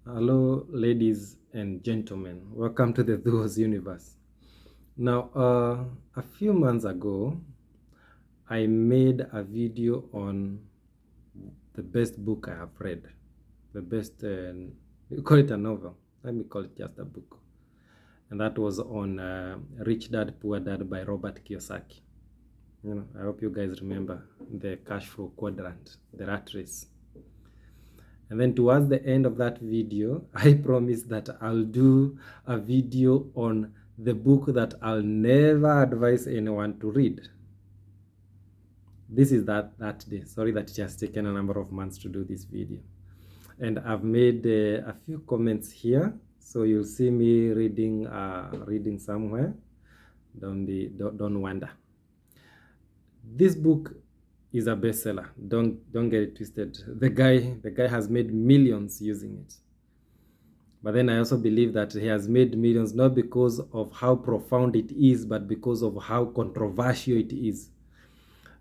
Hello, ladies and gentlemen. Welcome to the Duos universe. Now, a few months ago, I made a video on the best book I have read. The best, you call it a novel. Let me call it just a book. And that was on Rich Dad, Poor Dad by Robert Kiyosaki. I hope you guys remember the cash flow quadrant, the rat race. And then towards the end of that video, I promised that I'll do a video on the book that I'll never advise anyone to read. This is that day. Sorry that it has taken a number of months to do this video. And I've made a few comments here. So you'll see me reading somewhere. Don't wonder. This book is a bestseller. Don't get it twisted. The guy has made millions using it. But then I also believe that he has made millions not because of how profound it is, but because of how controversial it is.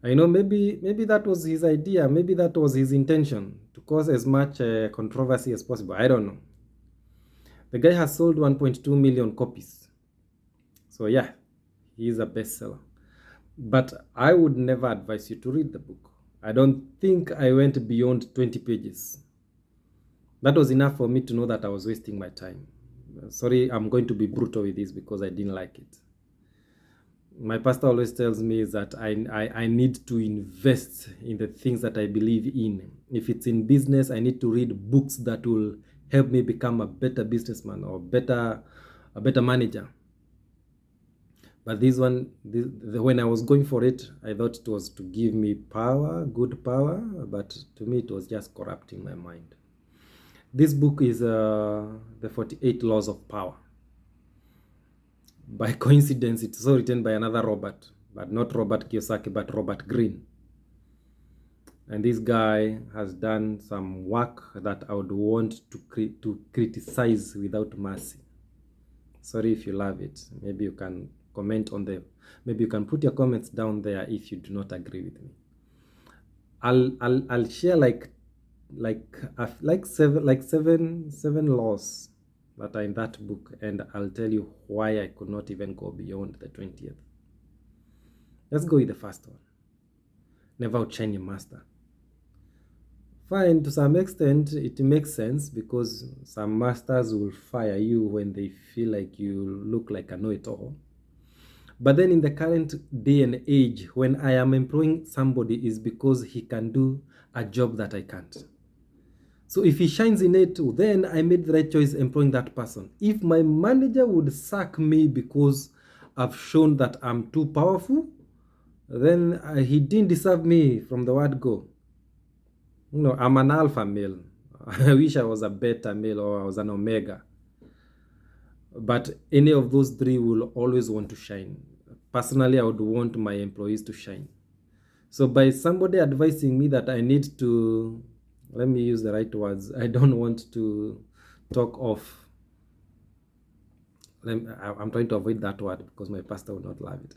I know maybe that was his idea, maybe that was his intention, to cause as much controversy as possible. I don't know. The guy has sold 1.2 million copies. So yeah, he is a bestseller. But I would never advise you to read the book. I don't think I went beyond 20 pages. That was enough for me to know that I was wasting my time. Sorry, I'm going to be brutal with this because I didn't like it. My pastor always tells me that I need to invest in the things that I believe in. If it's in business, I need to read books that will help me become a better businessman or a better manager. But this one, when I was going for it, I thought it was to give me power, good power, but to me it was just corrupting my mind. This book is the 48 Laws of Power. By coincidence, it's also written by another Robert, but not Robert Kiyosaki, but Robert Greene. And this guy has done some work that I would want to criticize without mercy. Sorry if you love it. Maybe you can comment on them. Maybe you can put your comments down there if you do not agree with me. I'll share seven laws that are in that book, and I'll tell you why I could not even go beyond the 20th. Let's go with the first one. Never outshine your master. Fine, to some extent it makes sense because some masters will fire you when they feel like you look like a know-it-all. But then in the current day and age, when I am employing somebody, is because he can do a job that I can't. So if he shines in it, then I made the right choice employing that person. If my manager would sack me because I've shown that I'm too powerful, then he didn't deserve me from the word go. I'm an alpha male. I wish I was a beta male or I was an omega. But any of those three will always want to shine. Personally, I would want my employees to shine. So by somebody advising me that I need to, let me use the right words, I don't want to talk of, I'm trying to avoid that word because my pastor would not love it.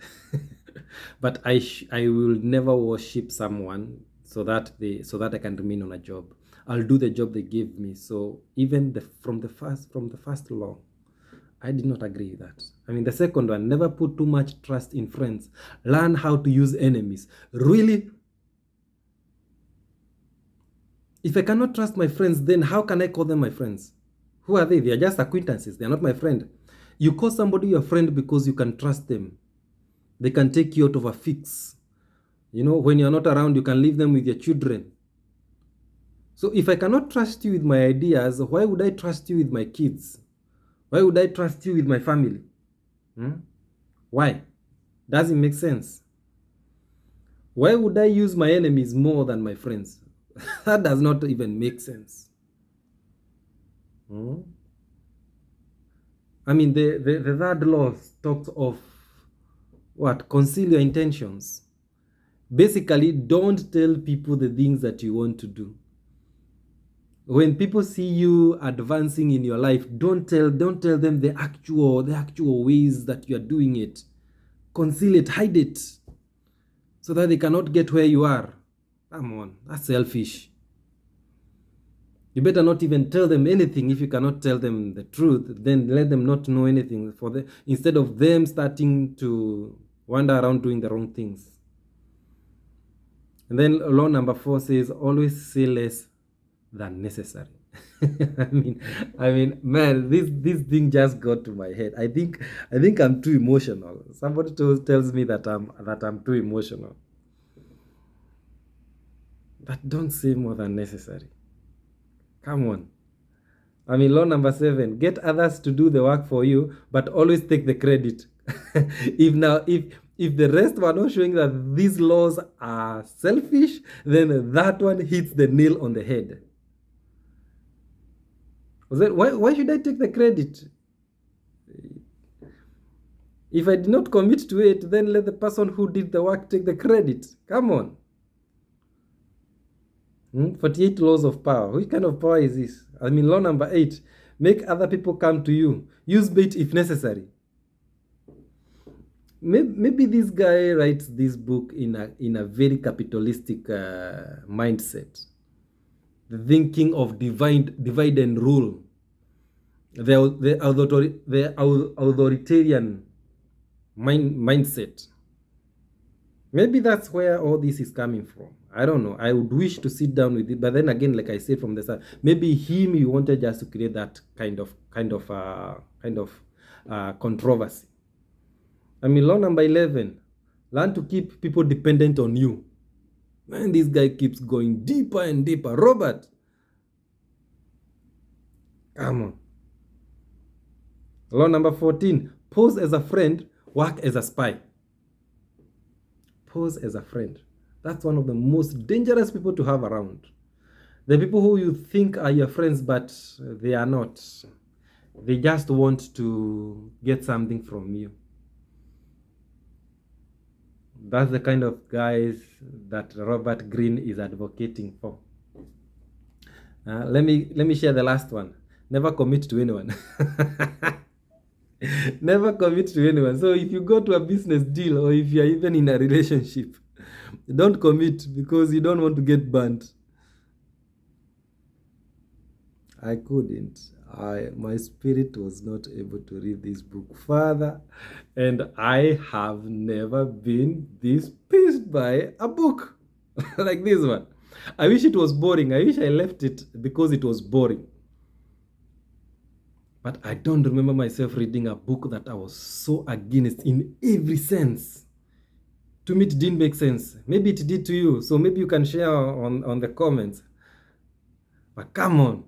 But I will never worship someone so that I can remain on a job. I'll do the job they give me. So even from the first law, I did not agree with that. I mean, the second one, never put too much trust in friends. Learn how to use enemies. Really? If I cannot trust my friends, then how can I call them my friends? Who are they? They are just acquaintances. They are not my friend. You call somebody your friend because you can trust them. They can take you out of a fix. When you're not around, you can leave them with your children. So if I cannot trust you with my ideas, why would I trust you with my kids? Why would I trust you with my family? Why? Doesn't make sense. Why would I use my enemies more than my friends? That does not even make sense. I mean, the third law talks of what? Conceal your intentions. Basically, don't tell people the things that you want to do. When people see you advancing in your life, don't tell them the actual ways that you are doing it. Conceal it, hide it, so that they cannot get where you are. Come on, that's selfish. You better not even tell them anything. If you cannot tell them the truth, then let them not know anything, instead of them starting to wander around doing the wrong things. And then law number 4 says, always say less than necessary. I mean, man, this thing just got to my head. I think I'm too emotional. Somebody tells me that I'm too emotional. But don't say more than necessary. Come on. I mean, law number 7, get others to do the work for you, but always take the credit. If the rest were not showing that these laws are selfish, then that one hits the nail on the head. Why should I take the credit? If I did not commit to it, then let the person who did the work take the credit. Come on. 48 laws of power. Which kind of power is this? I mean, law number 8, make other people come to you. Use bait if necessary. Maybe this guy writes this book in a very capitalistic mindset. The thinking of divide and rule. The authoritarian mindset. Maybe that's where all this is coming from. I don't know. I would wish to sit down with it, but then again, like I said from the start, maybe he wanted just to create that kind of controversy. I mean, law number 11, learn to keep people dependent on you. Man, this guy keeps going deeper and deeper. Robert, come on. Law number 14, pose as a friend, work as a spy. Pose as a friend. That's one of the most dangerous people to have around. The people who you think are your friends, but they are not. They just want to get something from you. That's the kind of guys that Robert Greene is advocating for. Let me share the last one. Never commit to anyone. Never commit to anyone. So if you go to a business deal, or if you're even in a relationship, don't commit, because you don't want to get burnt. I couldn't. My spirit was not able to read this book further, and I have never been this pissed by a book like this one. I wish it was boring. I wish I left it because it was boring. But I don't remember myself reading a book that I was so against in every sense. To me, it didn't make sense. Maybe it did to you, so maybe you can share on the comments. But come on.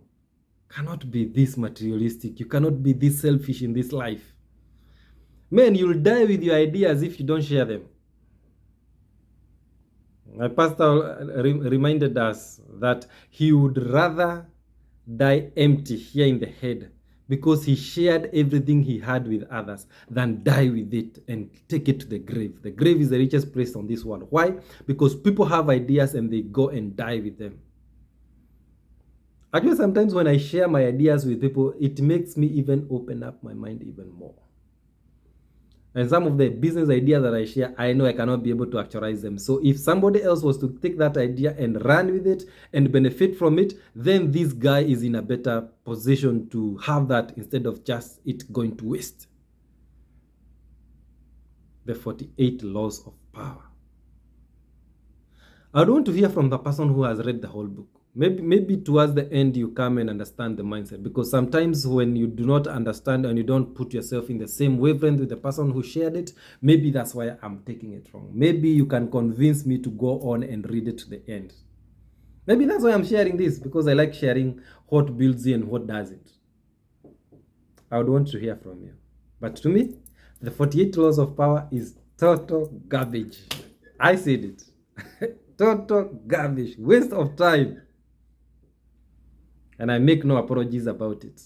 Cannot be this materialistic. You cannot be this selfish in this life. Man, you'll die with your ideas if you don't share them. My pastor reminded us that he would rather die empty here in the head, because he shared everything he had with others, than die with it and take it to the grave. The grave is the richest place on this world. Why? Because people have ideas and they go and die with them. Actually, sometimes when I share my ideas with people, it makes me even open up my mind even more. And some of the business ideas that I share, I know I cannot be able to actualize them. So if somebody else was to take that idea and run with it and benefit from it, then this guy is in a better position to have that, instead of just it going to waste. The 48 laws of power. I would want to hear from the person who has read the whole book. Maybe towards the end you come and understand the mindset, because sometimes when you do not understand and you don't put yourself in the same wavelength with the person who shared it, maybe that's why I'm taking it wrong. Maybe you can convince me to go on and read it to the end. Maybe that's why I'm sharing this, because I like sharing what builds you and what doesn't. I would want to hear from you. But to me, the 48 laws of power is total garbage. I said it. Total garbage. Waste of time. And I make no apologies about it.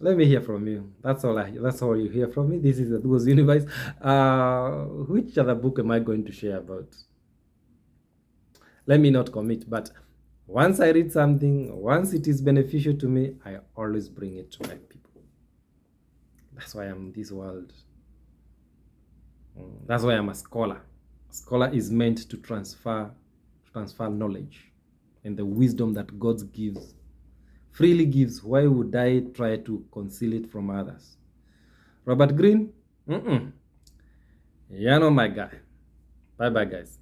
Let me hear from you. That's all you hear from me. This is the Duos Universe. Which other book am I going to share about? Let me not commit, but once I read something, once it is beneficial to me, I always bring it to my people. That's why I'm in this world. That's why I'm a scholar. A scholar is meant to transfer knowledge. and the wisdom that God gives, freely gives. Why would I try to conceal it from others? Robert Greene? You're not my guy. Bye bye, guys.